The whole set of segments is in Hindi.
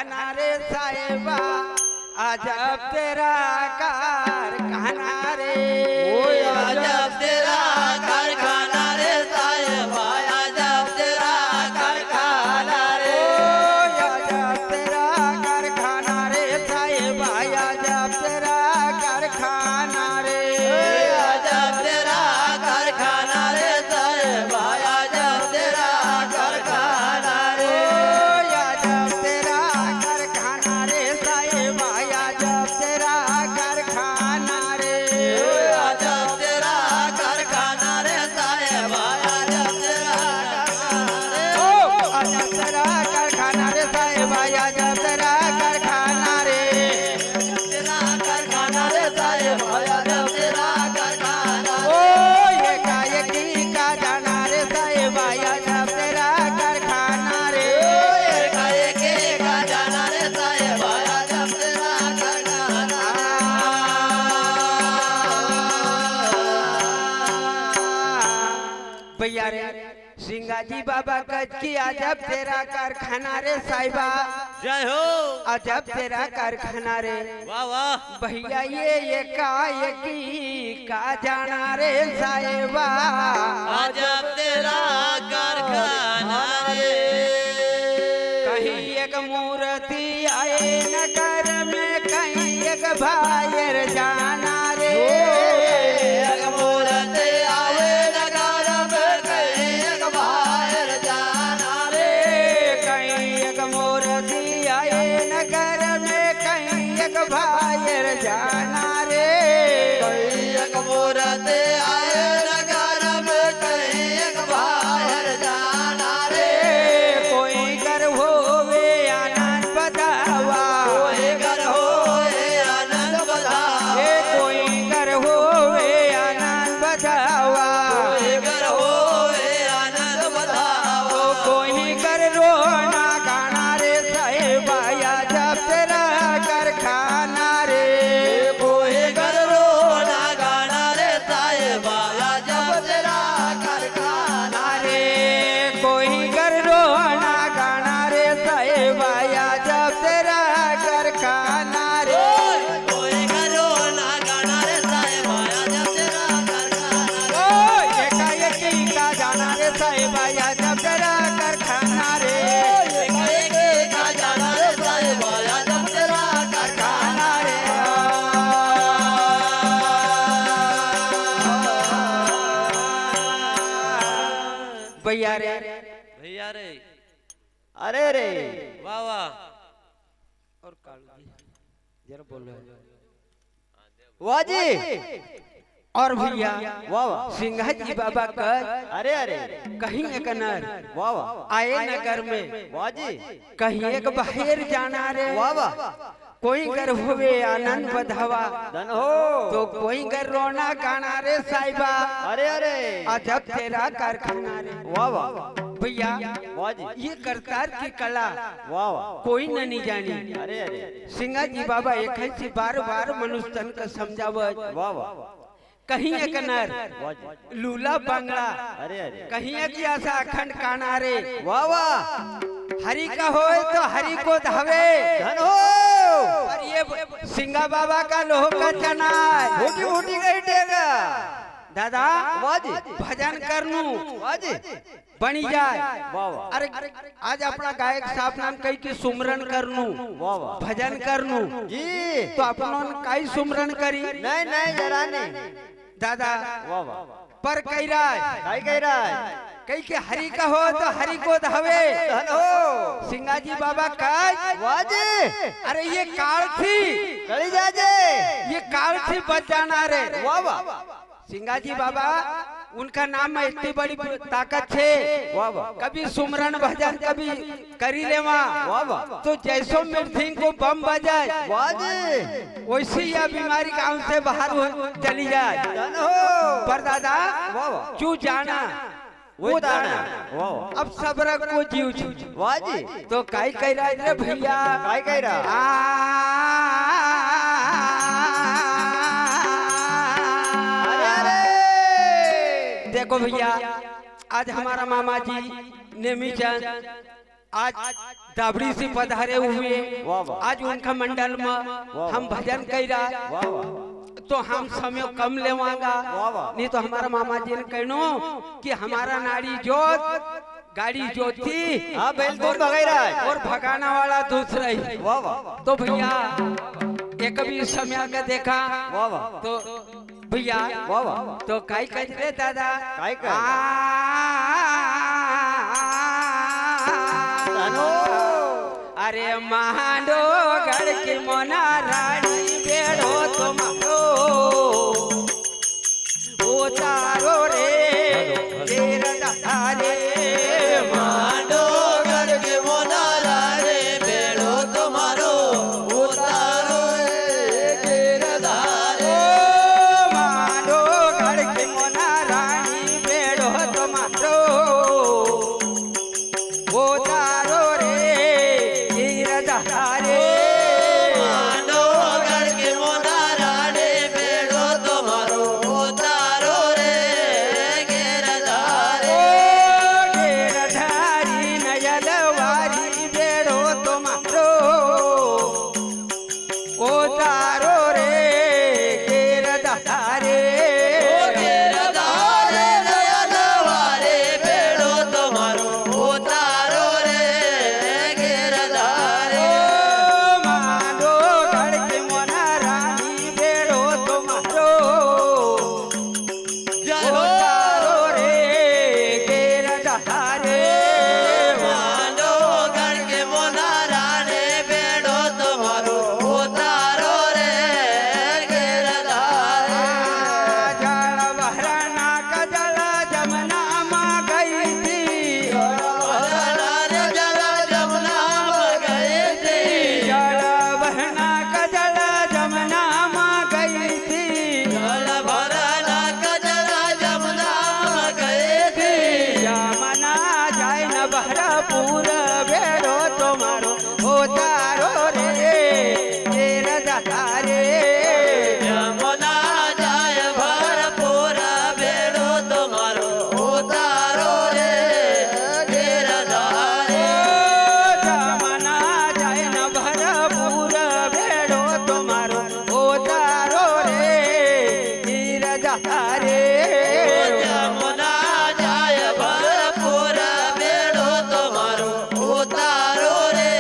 कारखाना रे साहेबा अजब तेरा कारखाना रे अजब तेरा कारखाना रे साहेबा अजब तेरा कारखाना रे अजब तेरा कारखाना रे साहेबा अजब तेरा कारखाना रे अजब तेरा कारखाना रे साहेबा अजब तेरा कारखाना रे अजब तेरा कारखाना रे साहेबा अजब तेरा कारखाना रे अजब तेरा कारखाना रे साहेबा अजब तेरा अजब तेरा कारखाना रे साहेबा अजब तेरा कारखाना रे तेरा कारखाना रे साहेबा अजब तेरा कारखाना ओ ये गायकी का जाना रे साहेबा अजब तेरा कारखाना रे काये के का जाना रे साहेबा अजब तेरा कारखाना भैया रे सिंगाजी बाबा कच की अजब तेरा कारखाना रे साहिबा जय हो अजब तेरा कारखाना रे वाह वाह भैया ये कायकी का जाना रे साहिबा अजब तेरा कारखाना रे कहीं एक मूर्ति आए नगर में कहीं एक भायर जाना रे एक मूरत आवे नगर में कहीं एक बाहर जाना रे कहीं एक मूर्ति आए नगर में कहीं एक भायर जाना रे कहीं एक मूरत आए नगर में कहीं एक बाहर जाना रे कोई घर होवे आनंद बधावा कोई घर होए आनंद बधावा कोई घर होवे आनंद बधावा कोई घर होए आनंद बधावा कोई घर रोना गाना रे साहेबा अजब तेरा कारखाना रे कोई घर रोना गाना रे साहेबा अजब तेरा कारखाना रे कोई घर रोना गाना रे साहेबा अजब तेरा कारखाना रे कोई घर रोना गाना रे साहेबा अजब तेरा कारखाना ओ एकाएकी का जाना रे साहेबा अजब तेरा कारखाना रे के का जाना रे साहेबा अजब तेरा कारखाना रे भैया रे भैया रे अरे रे वाह वाह और कालू जी जरा बोलो वाह जी और भैया वाह वाह सिंघा जी बाबा का अरे अरे कहीं एक नर वाह वाह आए नगर में वाह जी कहीं एक बाहर जाना रे वाह वाह कोई घर होवे आनंद बधावा धन हो तो कोई घर रोना गाना रे साहिबा अरे अरे अजब तेरा कारखाना रे वाह वाह भैया वाह जी ये करतार की कला वाह वाह कोई न नहीं जानी अरे अरे सिंगा जी बाबा एक ही बार बार मनुष्य तन का समझावत वाह वाह कहीं एक नर वाह जी लूला बांगड़ा अरे अरे कहीं एक ऐसा अखंड काना रे वाह वाह हरि का होए तो हरि को धावे धन हो और ये सिंगा बाबा का लोह का चना मोटी मोटी गई टेगा दादा वाह जी भजन करनू वाह जी बनी जाए वाह वाह अरे आज अपना गायक साहब नाम कही के सुमरन करनू वाह वाह भजन करनू जी तो अपन काई सुमरन करी नहीं नहीं जरा नहीं दादा वाह वाह पर कही रहा काय कह रहा है कही के हरि का हो तो हरि को धावे धन हो सिंगाजी बाबा का वाह जी अरे ये काल थी कड़ी जा जे ये काल थी बच जाना रे वाह वाह सिंगाजी बाबा उनका नाम में इतनी बड़ी ताकत है वाह वाह कभी सुमरन भजन कभी करी लेवा वाह वाह तो जैसो मृथिंग को बम बजाए वाह जी वैसे यह बीमारी गांव से बाहर चली जाए धन हो पर दादा वाह वाह क्यों जाना वो वो दाना दाना वाह वाह अब सब्र को जीव जी वाह जी तो काई कह रहा है रे भैया काय कह रहा अरे अरे देखो भैया आज हमारा मामा जी नेमी चंद आज दाबड़ी से पधारे हुए वाह, वाह। आज उनका मंडल में वाह। हम भजन करा वाह वाह तो हम समय कम लेवांगा वाह, वाह। नहीं तो हमारा मामा जी ने कहनो कि हमारा नाड़ी जोत गाड़ी जोत थी हाँ बैल दूध भगाई रहा है और भगाना वाला दूसरा ही वाह वाह तो भैया एक भी समय का देखा वाह वाह तो भैया वाह वाह तो काई कह रे दादा काई कह? आ, अरे मांडो गढ़ की मोना रानी बेड़ो तुम्हारो ओ तारो रे तेरा दारे मांडो गढ़ के मोनारा रे बेड़ो तुम्हारो उतारो रे गिरधारे मांडो गढ़ की मोना रानी बेड़ो तुम्हारो ओ तारो रे तेरा दारे मांडो गढ़ के मोनारा रे बेड़ो तुम्हारो उतारो रे गिरधारे गिरधारी नयलवारी बेड़ो तुम्हारो ओ तारो रे गिरधारे गिरधारे दयालवारे बेड़ो तुम्हारो उतारो रे गिरधारे मांडो गढ़ के मोना रानी बेड़ो तुम्हारो जय ओ हो तारो रे गिरधारे मांडो गढ़ के मोनारा रे बेड़ो तुम्हारो उतारो रे गिरधारे जल भरना कजल जमुना माँ गई थी रे जल जमुना में गए थे जल बहना कजल जमुना माँ गई थी जल भरना कजरा जमुना में गए थे यमुना जाय न बहरपुर बेड़ो तुम्हारो हो तारो रे तेर दारे यमुना जाय भरपूर बेड़ो तुम्हारो उतारो रे गिरधारे यमुना जाय न बहरपुर बेड़ो तुम्हारो हो तारो रे तीर दारे यमुना जाय भरपूर बेड़ो तुम्हारो उतारो रे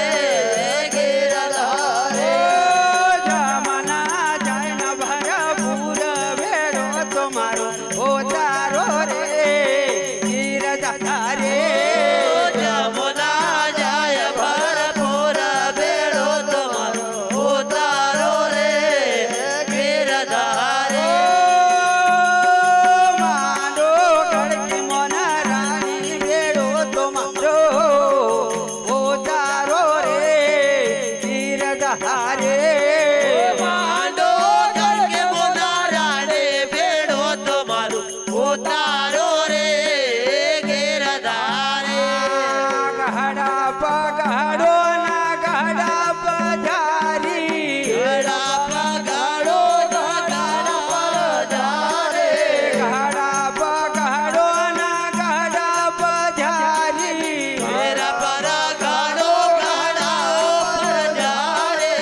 गिरधारे जमुना जाय न भरपुर बेड़ो तुम्हारो हो तारो रे तीर दारे यमुना जाय भरपूर बेड़ो तुम्हारो उतारो रे गिरधारे मांडो गढ़ की मोना रानी बेड़ो तुम्हारो हो तारो रे तीर दहारे मांडो गढ़ के मोनारा रे बेड़ो तुम्हारो उतारो रे गिरधारे गहड़ा पगड़ो ना गहड़ा पधारी गड़ा पगाड़ो गड़ा पधारे गहड़ा पगड़ो ना गहड़ा पधारी मेरा परा गाड़ो गड़ा पधारे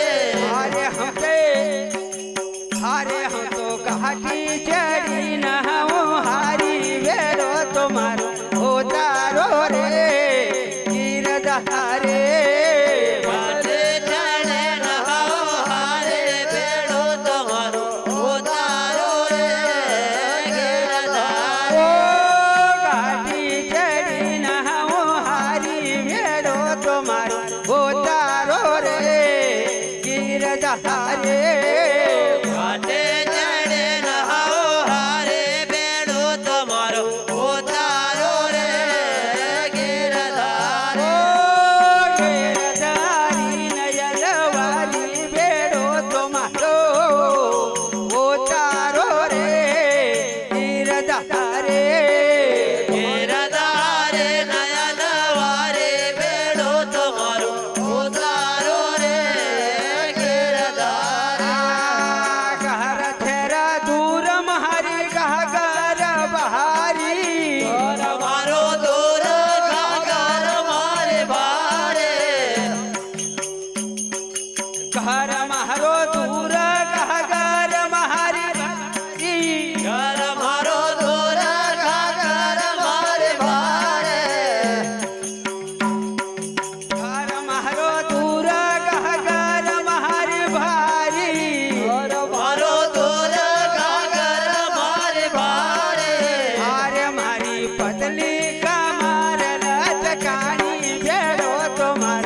अरे हम तो घाटी चढ़ी न हूँ हारी बेड़ो तुम्हारो हो तारो रे गिर दहारे घाटे चढ़े नहाओ हारे बेड़ो तुम्हारो उतारो रे गिरधारे ओ घाटी चढ़ी न हूँ हारी बेड़ो तुम्हारो हो तारो रे गिर दहारे घाटे चढ़े नहाओ हारे बेड़ो तुम्हारो उतारो रे गिरधारे गिरधारी नयलवारी बेड़ो तुम्हारो हो तारो रे गिरधारे गिरधारे नयनवारे बेड़ो तुम्हारो उतारो रे गिरधारे घर मारो दूर कह घर महारी भारी घर मारो दूर घर मारे भारे घर मारो दूर कह घर महारी भारी मारो दूर घर मारे भारे अरे मारी पतली कमर लचकानी भेड़ो तुम्हार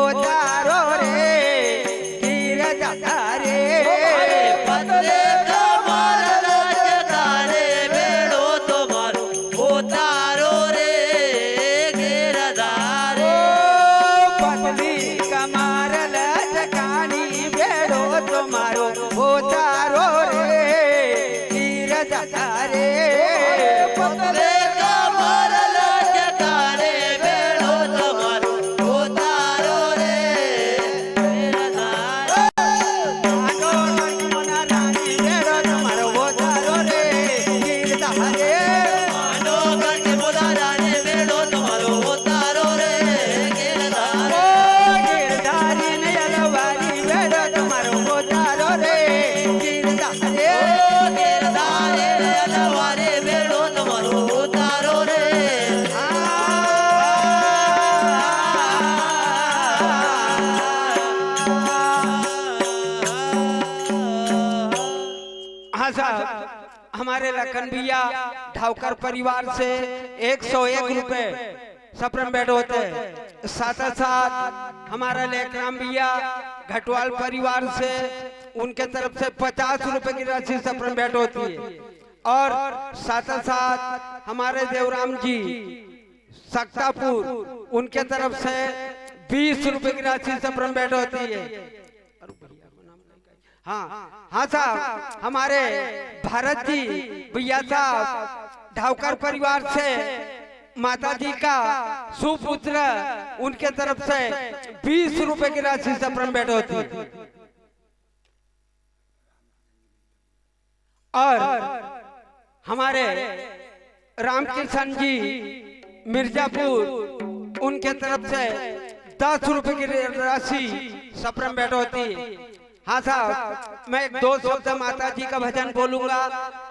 उतारो रे गिर जाता रे पतले कमर लचकाने बेड़ो तुम्हारो उतारो रे गिरधारे पतली कमर लचकानी भेड़ो तुम्हारो उतारो रे गिर जाता रे पतले कमर लचकाने बेड़ो तुम्हारो उतारो रे गिरधारे आगो मोना रानी भेड़ो तुम्हारो उतारो रे गिर जाता रे मानो करके मुदारा ने बेड़ो तुम्हारो उतारो रे गिरधारे गिरधारी नयनवारी भेड़ो तुम्हारो उतारो रे गिरधारी गिरधारे अलवारे बेड़ो तुम्हारो उतारो रे हाँ साहब हमारे लखन भैया ढावकर परिवार से 101 रुपए सप्रम बेड होते हैं। साथ साथ हमारा लेखराम भैया घटवाल परिवार से उनके तरफ से 50 रुपए की राशि सप्रम बेड होती है और साथ साथ हमारे देवराम जी सक्तापुर उनके तरफ से 20 रुपए की राशि सप्रम बेड होती है। हाँ हाँ साहब हमारे भारत जी भैया साहब ढावकर परिवार से माता जी का सुपुत्र उनके तरफ से 20 रुपए की राशि सप्रम भेंट होती है। और हमारे रामकिशन जी मिर्जापुर उनके तरफ से 10 रुपए की राशि सप्रम भेंट होती है। हाँ साहब मैं 2 शब्द माता जी का भजन बोलूंगा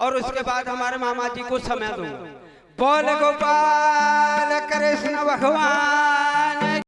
और उसके बाद हमारे मामा जी को समय दूंगा। बोल गोपाल कृष्ण भगवान